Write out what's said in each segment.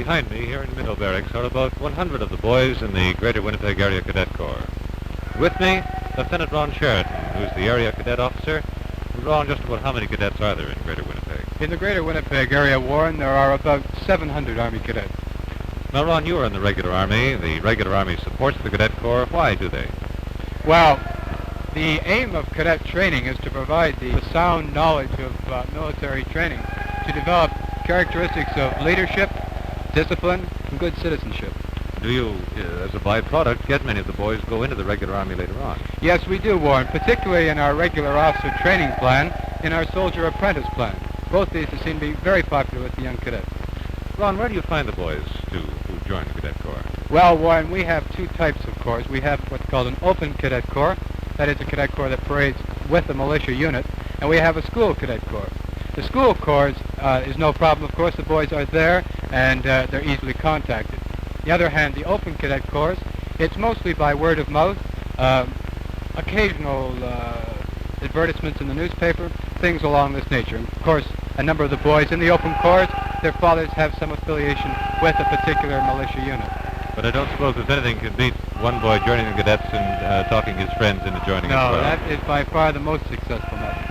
Behind me, here in Minnow Barracks, are about 100 of the boys in the Greater Winnipeg Area Cadet Corps. With me, Lieutenant Ron Sheridan, who's the area cadet officer. Ron, just about how many cadets are there in Greater Winnipeg? In the Greater Winnipeg area, Warren, there are about 700 Army cadets. Now, Ron, you are in the regular Army. The regular Army supports the Cadet Corps. Why do they? Well, the aim of cadet training is to provide the sound knowledge of military training to develop characteristics of leadership, discipline, and good citizenship. Do you, as a byproduct, get many of the boys go into the regular Army later on? Yes, we do, Warren, particularly in our regular officer training plan, in our soldier apprentice plan. Both these seem to be very popular with the young cadets. Ron, where do you find the boys who join the Cadet Corps? Well, Warren, we have two types of corps. We have what's called an open cadet corps. That is a cadet corps that parades with a militia unit. And we have a school cadet corps. The school corps is no problem, of course. The boys are there and they're easily contacted. On the other hand, the open cadet corps, it's mostly by word of mouth, occasional advertisements in the newspaper, things along this nature. Of course, a number of the boys in the open corps, their fathers have some affiliation with a particular militia unit. But I don't suppose there's anything can beat one boy joining the cadets and talking his friends into joining as well. No, that is by far the most successful method.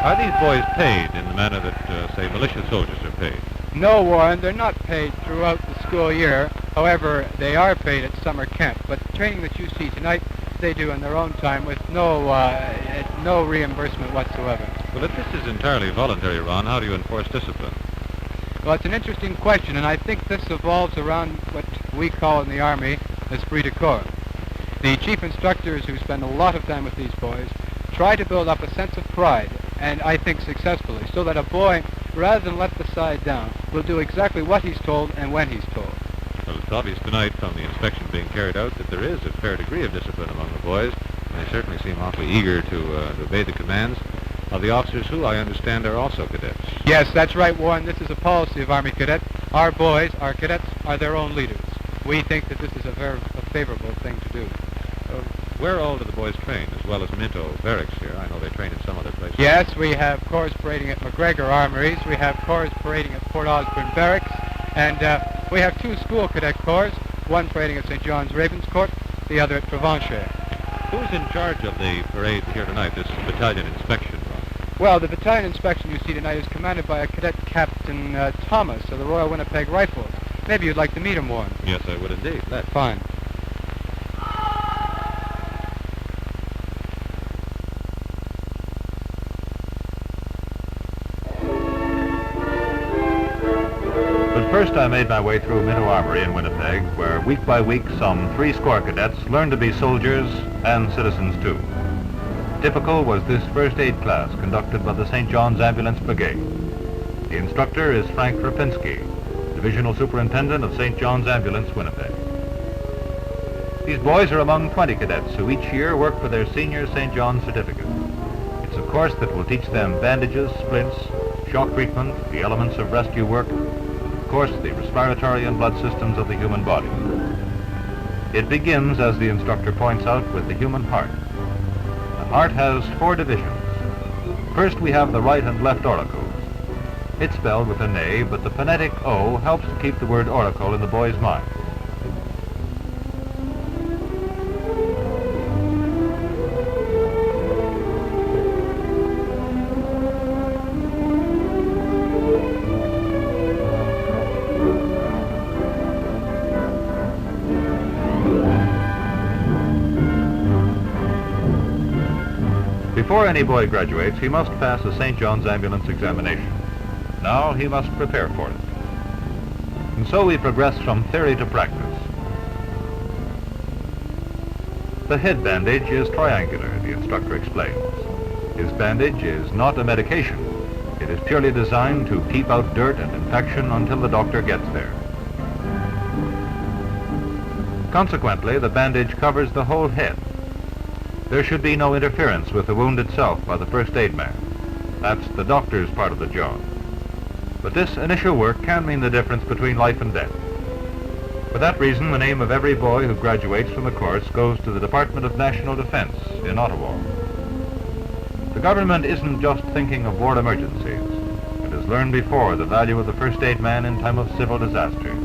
Are these boys paid in the manner that, say, militia soldiers are paid? No, Warren, they're not paid throughout the school year. However, they are paid at summer camp. But the training that you see tonight, they do in their own time with no reimbursement whatsoever. Well, if this is entirely voluntary, Ron, how do you enforce discipline? Well, it's an interesting question, and I think this evolves around what we call in the Army esprit de corps. The chief instructors who spend a lot of time with these boys try to build up a sense of pride, and I think successfully, so that a boy, rather than let the side down, will do exactly what he's told and when he's told. Well, it's obvious tonight from the inspection being carried out that there is a fair degree of discipline among the boys, and they certainly seem awfully eager to obey the commands of the officers who, I understand, are also cadets. Yes, that's right, Warren. This is a policy of Army Cadet. Our boys, our cadets, are their own leaders. We think that this is a very favorable thing to do. Where all do the boys train, as well as Minto Barracks here? I know they train in some other places. Yes, we have corps parading at McGregor Armories. We have corps parading at Port Osborne Barracks. And we have two school cadet corps, one parading at St. John's Ravenscourt, the other at Provencher. Who's in charge of the parade here tonight, this battalion inspection? Well, the battalion inspection you see tonight is commanded by a cadet Captain Thomas of the Royal Winnipeg Rifles. Maybe you'd like to meet him, Warren. Yes, I would indeed. That's fine. But first I made my way through Minto Armory in Winnipeg, where week by week some 3 score cadets learned to be soldiers and citizens too. Typical was this first aid class conducted by the St. John's Ambulance Brigade. The instructor is Frank Rapinski, Divisional Superintendent of St. John's Ambulance, Winnipeg. These boys are among 20 cadets who each year work for their senior St. John's certificate. It's a course that will teach them bandages, splints, shock treatment, the elements of rescue work, of course the respiratory and blood systems of the human body. It begins, as the instructor points out, with the human heart. The heart has 4 divisions. First we have the right and left auricles. It's spelled with an A, but the phonetic O helps to keep the word auricle in the boy's mind. Before any boy graduates, he must pass a St. John's Ambulance examination. Now he must prepare for it. And so we progress from theory to practice. The head bandage is triangular, the instructor explains. His bandage is not a medication. It is purely designed to keep out dirt and infection until the doctor gets there. Consequently, the bandage covers the whole head. There should be no interference with the wound itself by the first aid man. That's the doctor's part of the job. But this initial work can mean the difference between life and death. For that reason, the name of every boy who graduates from the course goes to the Department of National Defense in Ottawa. The government isn't just thinking of war emergencies. It has learned before the value of the first aid man in time of civil disaster.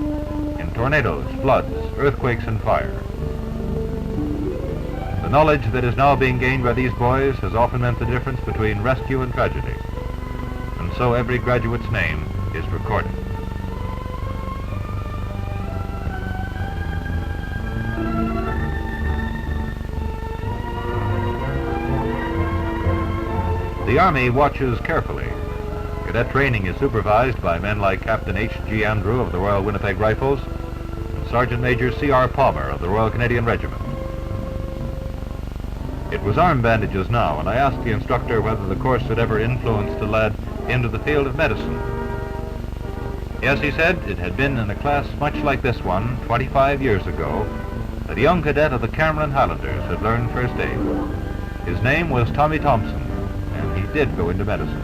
tornadoes, floods, earthquakes, and fire. The knowledge that is now being gained by these boys has often meant the difference between rescue and tragedy. And so every graduate's name is recorded. The Army watches carefully. Cadet training is supervised by men like Captain H.G. Andrew of the Royal Winnipeg Rifles and Sergeant Major C.R. Palmer of the Royal Canadian Regiment. It was arm bandages now, and I asked the instructor whether the course had ever influenced a lad into the field of medicine. Yes, he said, it had been in a class much like this one 25 years ago that a young cadet of the Cameron Highlanders had learned first aid. His name was Tommy Thompson, and he did go into medicine.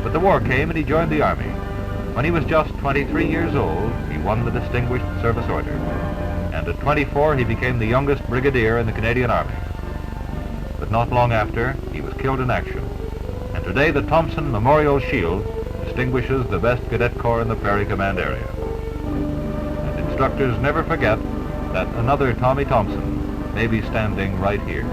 But the war came and he joined the Army. When he was just 23 years old, he won the Distinguished Service Order. And at 24, he became the youngest brigadier in the Canadian Army. But not long after, he was killed in action. And today, the Thompson Memorial Shield distinguishes the best cadet corps in the Prairie Command area. And instructors never forget that another Tommy Thompson may be standing right here.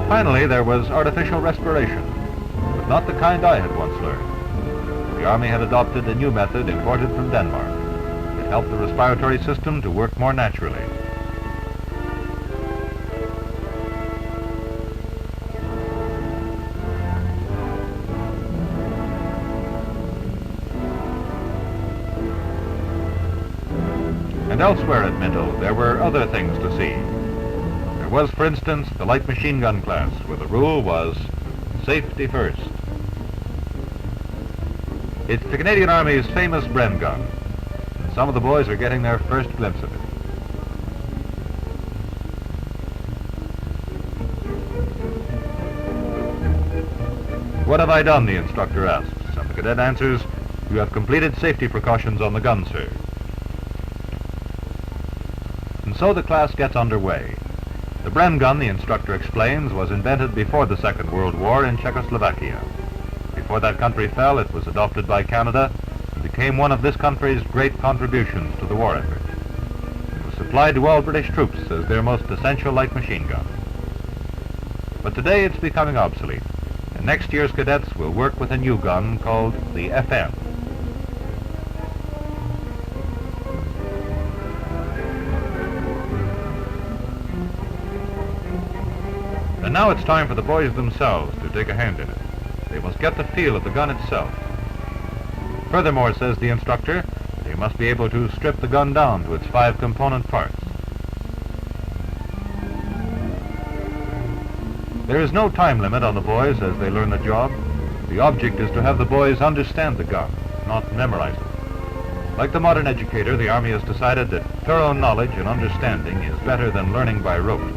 Finally, there was artificial respiration, but not the kind I had once learned. The Army had adopted a new method imported from Denmark. It helped the respiratory system to work more naturally. And elsewhere at Minto, there were other things to see. There was, for instance, the light machine gun class, where the rule was safety first. It's the Canadian Army's famous Bren gun, and some of the boys are getting their first glimpse of it. What have I done, the instructor asks, and the cadet answers, you have completed safety precautions on the gun, sir. And so the class gets underway. The Bren gun, the instructor explains, was invented before the Second World War in Czechoslovakia. Before that country fell, it was adopted by Canada and became one of this country's great contributions to the war effort. It was supplied to all British troops as their most essential light machine gun. But today it's becoming obsolete, and next year's cadets will work with a new gun called the FN. And now it's time for the boys themselves to take a hand in it. They must get the feel of the gun itself. Furthermore, says the instructor, they must be able to strip the gun down to its 5 component parts. There is no time limit on the boys as they learn the job. The object is to have the boys understand the gun, not memorize it. Like the modern educator, the Army has decided that thorough knowledge and understanding is better than learning by rote.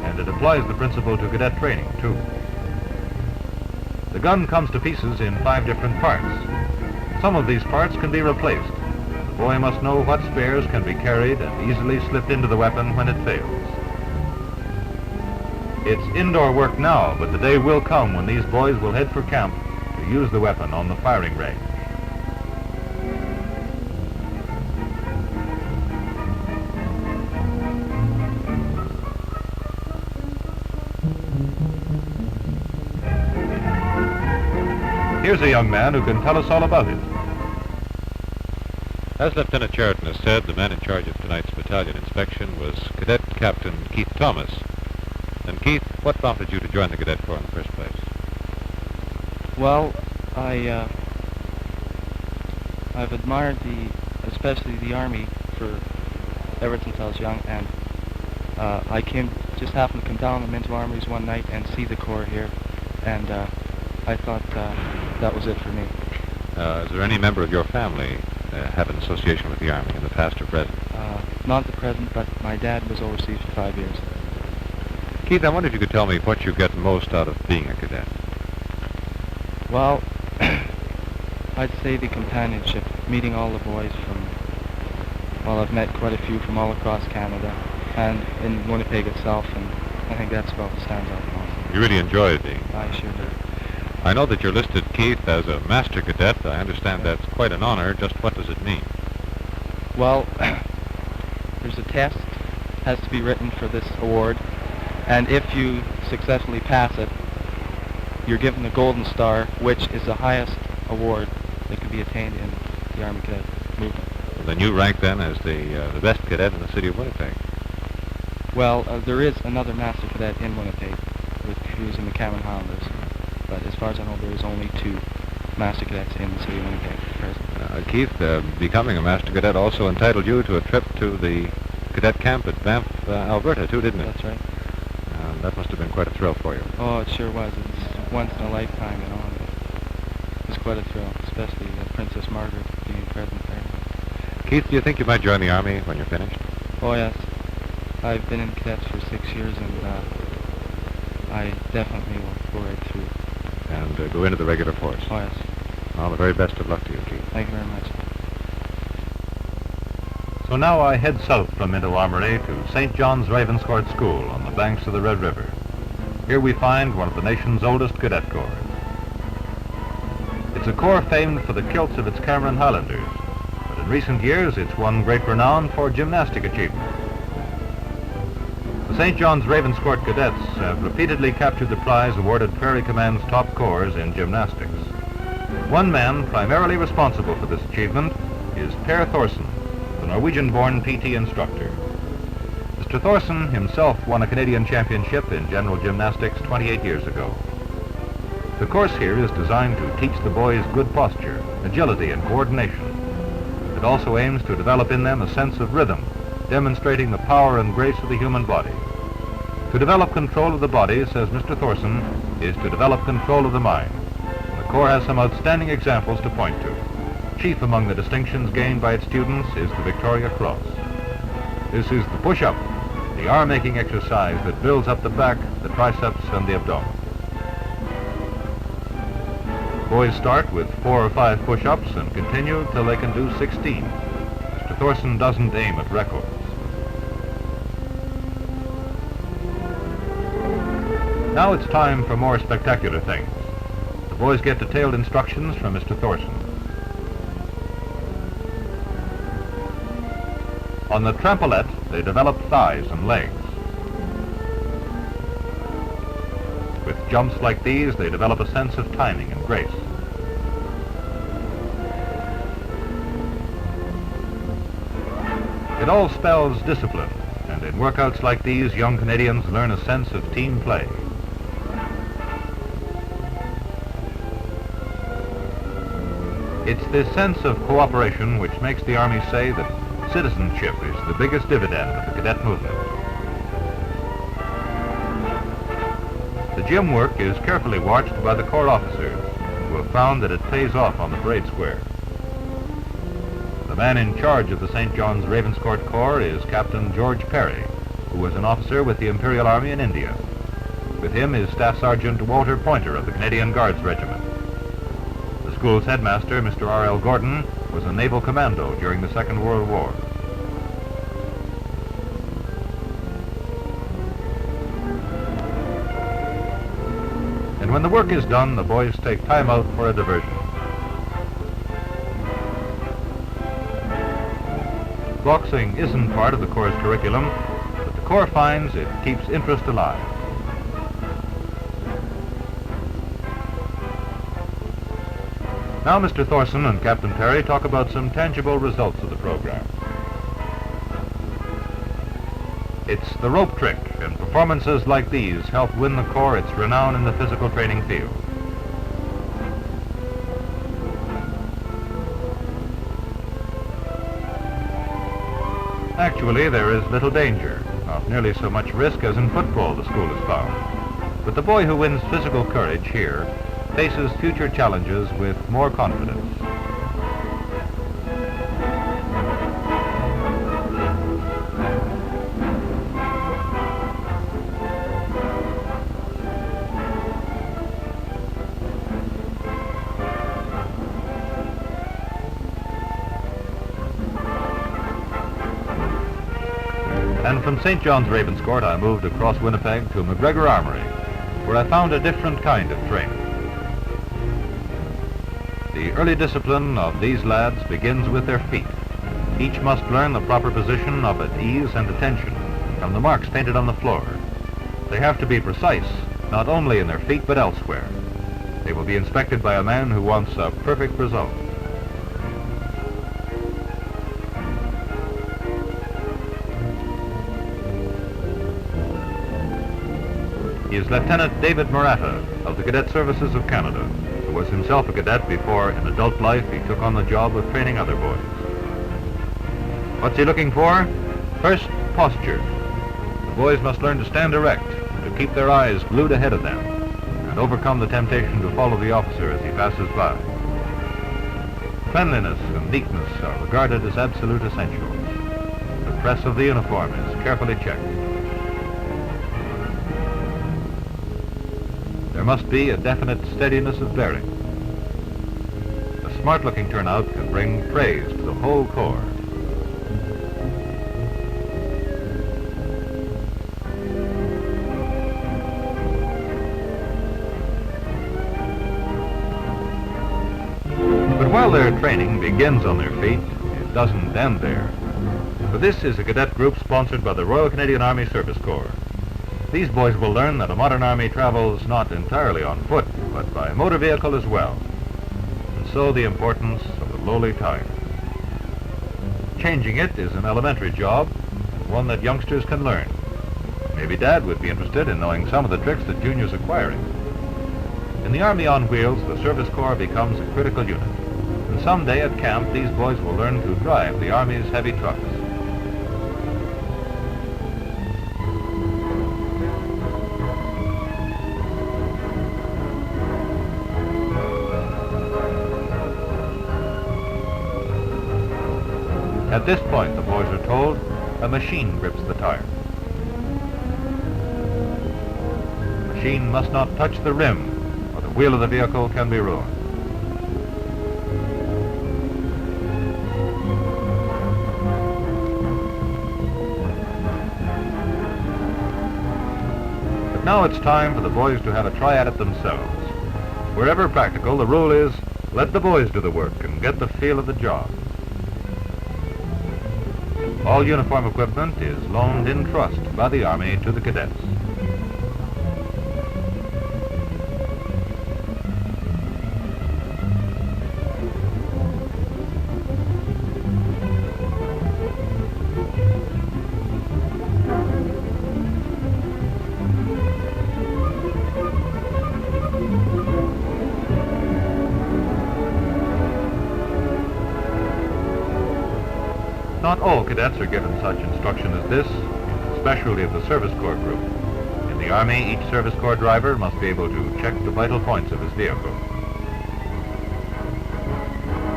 And it applies the principle to cadet training, too. The gun comes to pieces in 5 different parts. Some of these parts can be replaced. The boy must know what spares can be carried and easily slipped into the weapon when it fails. It's indoor work now, but the day will come when these boys will head for camp to use the weapon on the firing range. Here's a young man who can tell us all about it. As Lieutenant Cheriton has said, the man in charge of tonight's battalion inspection was Cadet Captain Keith Thomas. And Keith, what prompted you to join the Cadet Corps in the first place? Well, I've admired especially the Army ever since I was young, and I just happened to come down to Minto Armories one night and see the Corps here, and I thought that was it for me. Is there any member of your family have an association with the Army in the past or present? Not the present, but my dad was overseas for 5 years. Keith, I wonder if you could tell me what you get most out of being a cadet. Well, I'd say the companionship, meeting all the boys I've met quite a few from all across Canada and in Winnipeg itself, and I think that's what stands out the most. You really enjoyed being. I sure did. I know that you're listed, Keith, as a master cadet. I understand that's quite an honor. Just what does it mean? Well, there's a test has to be written for this award, and if you successfully pass it, you're given the Golden Star, which is the highest award that can be attained in the Army Cadet movement. Well, then you rank then as the best cadet in the city of Winnipeg. Well, there is another master cadet in Winnipeg, who's in the Cameron Highlanders, but as far as I know, there is only 2 master cadets in the city of Winnipeg at present. Keith, becoming a master cadet also entitled you to a trip to the cadet camp at Banff, Alberta, too, didn't it? That's right. That must have been quite a thrill for you. Oh, it sure was. It's once in a lifetime, you know. It was quite a thrill, especially Princess Margaret being present there. Keith, do you think you might join the Army when you're finished? Oh, yes. I've been in cadets for 6 years, and I definitely will go right through. And go into the regular force? Oh, yes. All the very best of luck to you, Keith. Thank you very much. So now I head south from Minto Armory to St. John's Ravenscourt School on the banks of the Red River. Here we find one of the nation's oldest cadet corps. It's a corps famed for the kilts of its Cameron Highlanders, but in recent years it's won great renown for gymnastic achievement. The St. John's Ravenscourt Cadets have repeatedly captured the prize awarded Prairie Command's top corps in gymnastics. One man primarily responsible for this achievement is Per Thorsen, the Norwegian-born PT instructor. Mr. Thorsen himself won a Canadian championship in general gymnastics 28 years ago. The course here is designed to teach the boys good posture, agility, and coordination. It also aims to develop in them a sense of rhythm, demonstrating the power and grace of the human body. To develop control of the body, says Mr. Thorsen, is to develop control of the mind. And the Corps has some outstanding examples to point to. Chief among the distinctions gained by its students is the Victoria Cross. This is the push-up, the arm-making exercise that builds up the back, the triceps, and the abdomen. Boys start with 4 or 5 push-ups and continue till they can do 16. Mr. Thorsen doesn't aim at records. Now it's time for more spectacular things. The boys get detailed instructions from Mr. Thorsen. On the trampoliette, they develop thighs and legs. With jumps like these, they develop a sense of timing and grace. It all spells discipline, and in workouts like these, young Canadians learn a sense of team play. It's this sense of cooperation which makes the Army say that citizenship is the biggest dividend of the cadet movement. The gym work is carefully watched by the Corps officers, who have found that it pays off on the parade square. The man in charge of the St. John's Ravenscourt Corps is Captain George Perry, who was an officer with the Imperial Army in India. With him is Staff Sergeant Walter Pointer of the Canadian Guards Regiment. The school's headmaster, Mr. R.L. Gordon, was a naval commando during the Second World War. And when the work is done, the boys take time out for a diversion. Boxing isn't part of the Corps' curriculum, but the Corps finds it keeps interest alive. Now Mr. Thorsen and Captain Perry talk about some tangible results of the program. It's the rope trick, and performances like these help win the Corps its renown in the physical training field. Actually, there is little danger, not nearly so much risk as in football, the school has found. But the boy who wins physical courage here faces future challenges with more confidence. And from St. John's Ravenscourt, I moved across Winnipeg to McGregor Armory, where I found a different kind of training. The early discipline of these lads begins with their feet. Each must learn the proper position of at ease and attention from the marks painted on the floor. They have to be precise, not only in their feet but elsewhere. They will be inspected by a man who wants a perfect result. He is Lieutenant David Murata of the Cadet Services of Canada, who was himself a cadet before, in adult life, he took on the job of training other boys. What's he looking for? First, posture. The boys must learn to stand erect, to keep their eyes glued ahead of them, and overcome the temptation to follow the officer as he passes by. Cleanliness and neatness are regarded as absolute essentials. The press of the uniform is carefully checked. There must be a definite steadiness of bearing. A smart-looking turnout can bring praise to the whole corps. But while their training begins on their feet, it doesn't end there. For this is a cadet group sponsored by the Royal Canadian Army Service Corps. These boys will learn that a modern army travels not entirely on foot, but by motor vehicle as well. And so the importance of the lowly tire. Changing it is an elementary job, and one that youngsters can learn. Maybe Dad would be interested in knowing some of the tricks that Junior's acquiring. In the Army on Wheels, the Service Corps becomes a critical unit. And someday at camp, these boys will learn to drive the Army's heavy trucks. At this point, the boys are told, a machine grips the tire. The machine must not touch the rim, or the wheel of the vehicle can be ruined. But now it's time for the boys to have a try at it themselves. Wherever practical, the rule is, let the boys do the work and get the feel of the job. All uniform equipment is loaned in trust by the Army to the cadets. Not all cadets are given such instruction as this, especially of the Service Corps group. In the Army, each Service Corps driver must be able to check the vital points of his vehicle.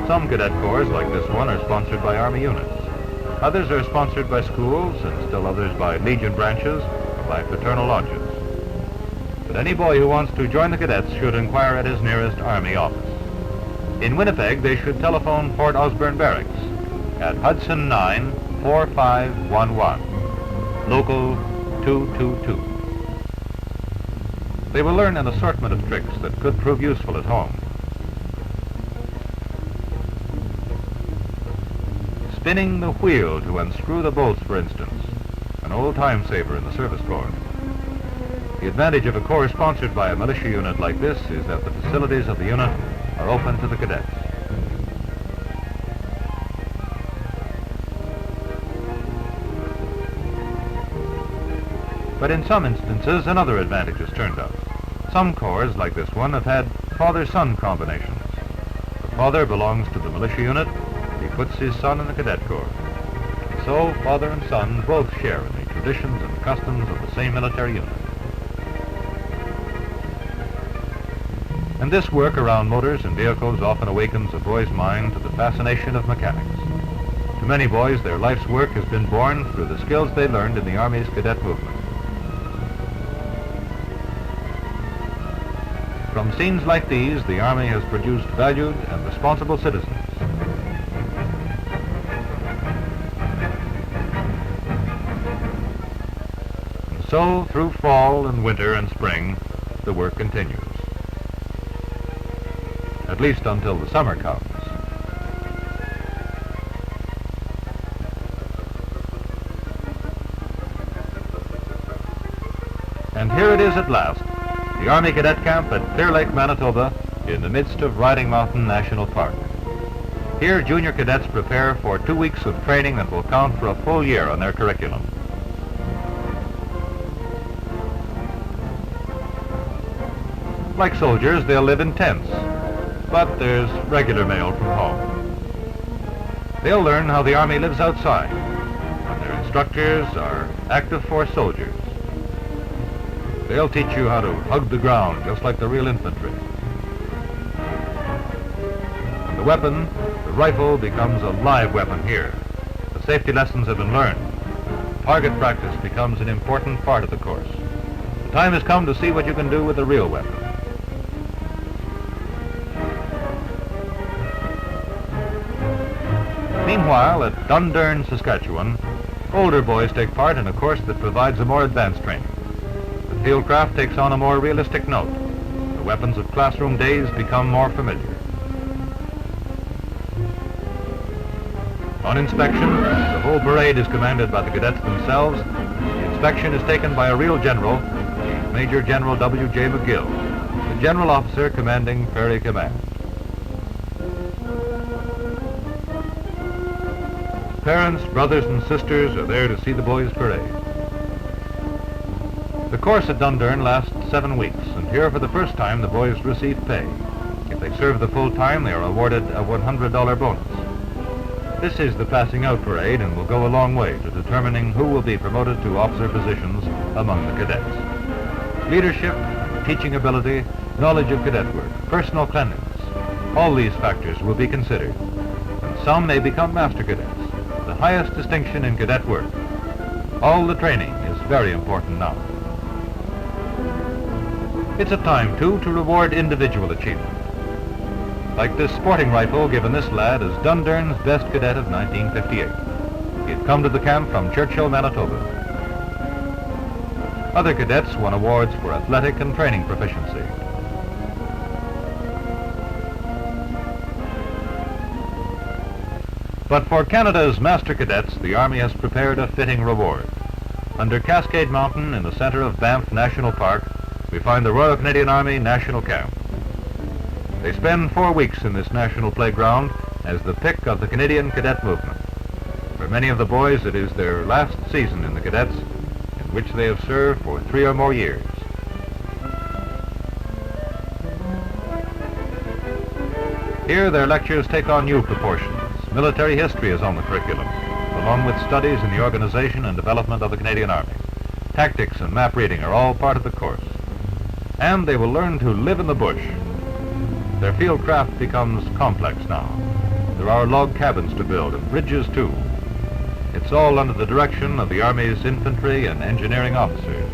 Some cadet corps, like this one, are sponsored by Army units. Others are sponsored by schools, and still others by Legion branches or by fraternal lodges. But any boy who wants to join the cadets should inquire at his nearest Army office. In Winnipeg, they should telephone Port Osborne Barracks at Hudson 9 4511, local 222. They will learn an assortment of tricks that could prove useful at home. Spinning the wheel to unscrew the bolts, for instance, an old time saver in the Service Corps. The advantage of a corps sponsored by a militia unit like this is that the facilities of the unit are open to the cadets. But in some instances, another advantage has turned up. Some corps, like this one, have had father-son combinations. The father belongs to the militia unit, and he puts his son in the cadet corps. So, father and son both share in the traditions and customs of the same military unit. And this work around motors and vehicles often awakens a boy's mind to the fascination of mechanics. To many boys, their life's work has been born through the skills they learned in the Army's cadet movement. From scenes like these, the Army has produced valued and responsible citizens. So, through fall and winter and spring, the work continues. At least until the summer comes. And here it is at last, the Army Cadet Camp at Clear Lake, Manitoba, in the midst of Riding Mountain National Park. Here, junior cadets prepare for 2 weeks of training that will count for a full year on their curriculum. Like soldiers, they'll live in tents, but there's regular mail from home. They'll learn how the Army lives outside, and their instructors are active force soldiers. They'll teach you how to hug the ground just like the real infantry. And the weapon, the rifle, becomes a live weapon here. The safety lessons have been learned. Target practice becomes an important part of the course. The time has come to see what you can do with the real weapon. Meanwhile, at Dundurn, Saskatchewan, older boys take part in a course that provides a more advanced training. The fieldcraft takes on a more realistic note. The weapons of classroom days become more familiar. On inspection, the whole parade is commanded by the cadets themselves. The inspection is taken by a real general, Major General W.J. McGill, the general officer commanding Prairie Command. Parents, brothers, and sisters are there to see the boys parade. The course at Dundurn lasts 7 weeks, and here for the first time the boys receive pay. If they serve the full time, they are awarded a $100 bonus. This is the passing out parade and will go a long way to determining who will be promoted to officer positions among the cadets. Leadership, teaching ability, knowledge of cadet work, personal cleanliness, all these factors will be considered, and some may become master cadets, the highest distinction in cadet work. All the training is very important now. It's a time, too, to reward individual achievement. Like this sporting rifle given this lad as Dundurn's best cadet of 1958. He had come to the camp from Churchill, Manitoba. Other cadets won awards for athletic and training proficiency. But for Canada's master cadets, the Army has prepared a fitting reward. Under Cascade Mountain in the center of Banff National Park, we find the Royal Canadian Army National Camp. They spend 4 weeks in this national playground as the pick of the Canadian cadet movement. For many of the boys, it is their last season in the cadets, in which they have served for 3 or more years. Here, their lectures take on new proportions. Military history is on the curriculum, along with studies in the organization and development of the Canadian Army. Tactics and map reading are all part of the course. And they will learn to live in the bush. Their field craft becomes complex now. There are log cabins to build and bridges too. It's all under the direction of the Army's infantry and engineering officers.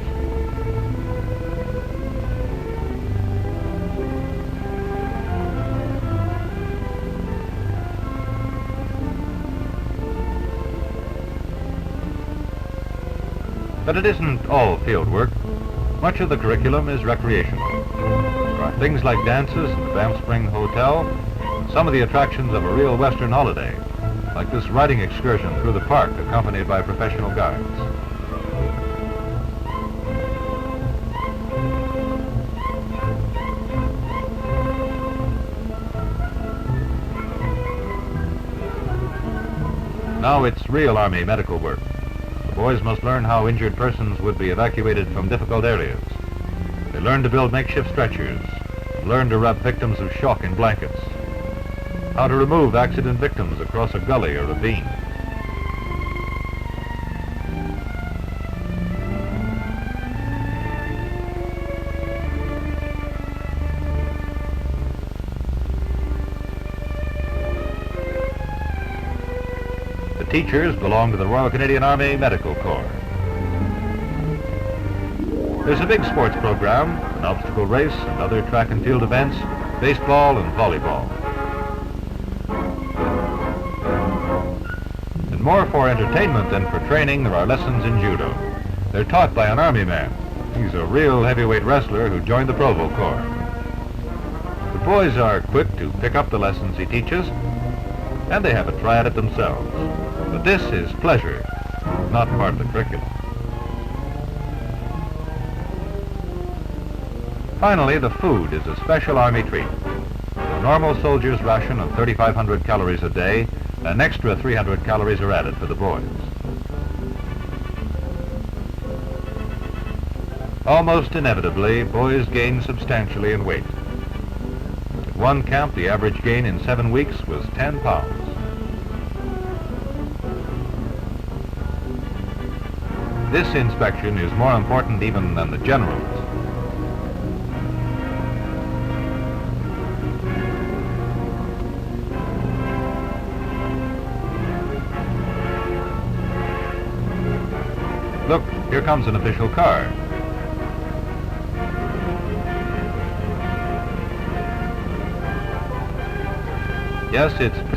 But it isn't all field work. Much of the curriculum is recreational. There are things like dances in the Banff Spring Hotel, and some of the attractions of a real Western holiday, like this riding excursion through the park accompanied by professional guides. Now it's real Army medical work. The boys must learn how injured persons would be evacuated from difficult areas. They learn to build makeshift stretchers, learn to wrap victims of shock in blankets, how to remove accident victims across a gully or ravine. The teachers belong to the Royal Canadian Army Medical Corps. There's a big sports program, an obstacle race and other track and field events, baseball and volleyball. And more for entertainment than for training, there are lessons in judo. They're taught by an Army man. He's a real heavyweight wrestler who joined the Provo Corps. The boys are quick to pick up the lessons he teaches, and they have a try at it themselves. But this is pleasure, not part of the curriculum. Finally, the food is a special Army treat. The normal soldier's ration of 3,500 calories a day, an extra 300 calories are added for the boys. Almost inevitably, boys gain substantially in weight. At one camp, the average gain in 7 weeks was 10 pounds. This inspection is more important even than the general's. Look, here comes an official car. Yes, it's